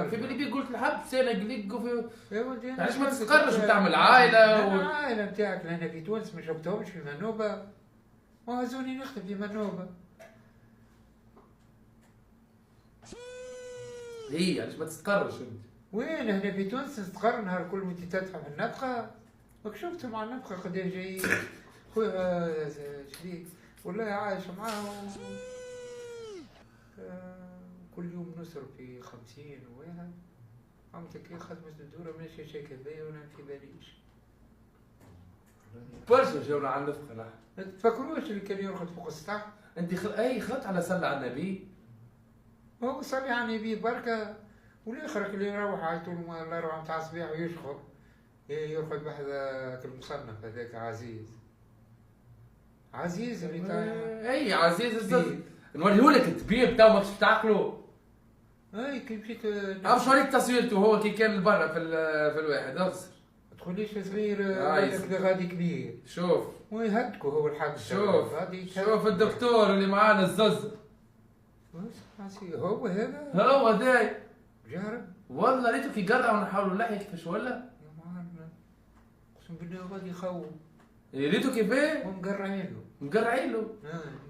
في بالي قلت الحبس انا قلق يا ولدي علاش ما تستقرش وتعمل عائله العائله نتاعك لهنا في تونس ما جبتهمش في منوبه وهزوني نخدم في منوبه. هي علاش ما تستقرش انت؟ وين هنا في تونس نستقر نهار كل وانت تدفع في النفقه. راك شفتهم على النفقه قداش جاي خويا شريك والله عايش معاه كل يوم نصرف في 50 واحد. عمتك كي خدمة الدورة ماشي شي كذا وانا في باليش. برشا جاونا على النفقه. لا ما تفكروش اللي كان يرقد فوق السطح. انت خلطت على صلى على النبي. هو صلي على النبي بركة والاخر اللي يروح على طول الله يروح نتاع الصباح ويشخر يرقد بهذاك المصنف هذاك عزيز اللي تاع اي عزيز نوريهولك الطبيب تو ماكش تعقلوا. اي كي مشيت عرف شوريك تصويرته هو كي كان برا في الواحد اغسر. ما تقوليش صغير هكذا غادي كبير. شوف ويهدكوا هو الحق. شوف الدكتور اللي معانا الزز. هو هذا؟ هو ذاي جارب والله ريتو كي قرع ونحاولوا نلحي كيفاش ولا؟ يا معلم اقسم بالله غادي يخوف. ريتو كيفاه؟ ومقرعين له. مقرعين له؟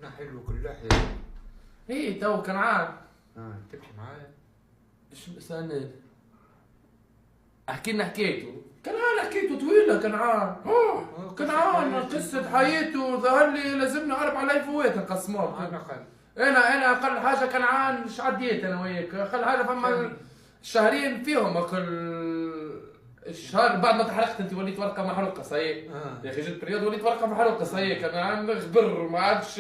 نحي له كل لحيه. ايه تو كنعان. تمشي معايا؟ ايش استنى احكي لنا حكايته. كنعان حكايته طويله. كنعان كنعان قصه حياته ظهر لي لازمنا 4000 وات نقسموهم. انا اقل حاجه كنعان ايش عديت انا وياك. اقل حاجه فما شهرين فيهم الشهر بعد ما تحرقت انت وليت ورقه محروقه صحيح. يا اخي جيت برياض وليت ورقه محروقه صحيح. كان غبر ما عادش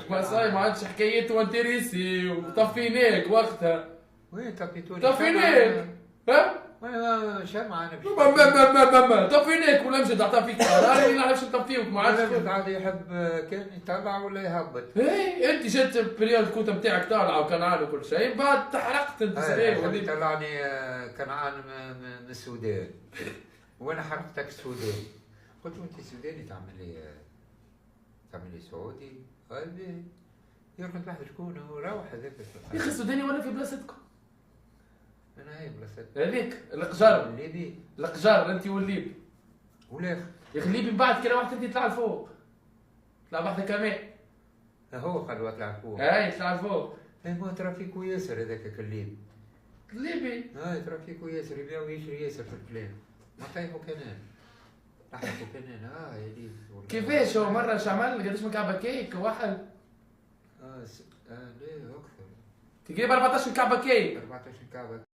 ما عادش حكايته وانتريسي وطفيناك وقتها. وين طفيتوني؟ طفيناك ها؟ شمعة انا ما طفيناك ولا مشيت عطا فيك قرار ما نعرفش نطفيوك ما عادش. قاعد يحب كان يطلع ولا يهبط. اي انت جات بريود الكوتا نتاعك طالعه وكنعان وكل شيء بعد تحرقت انت صحيح. وليت طلعني كنعان من السودان وانا حرقتك السودان. قلت له انت سوداني تعمل لي سعودي؟ قال لي يرقد واحد شكون روح هذاك. يا اخي السوداني ولا في بلاصتكم؟ انا هاي بلاصتك هذيك القجر. الليبي القجر انت والليبي. ولاخ يا اخي الليبي من بعد كده واحد يطلع لفوق. طلع واحده كمان. هو قال يطلع لفوق. اي يطلع لفوق. ما ترى فيك ياسر هذاك الليبي. الليبي ترى فيك ياسر يبيع ويشري ياسر في الكلام. ما طيحوا كنان. طيحوا كنان يا ليبي. كيفاش هو مره شعمل قداش من كعبه كيك واحد؟ ليه اكثر. تجيب 14 كعبه كيك. 14 كعبه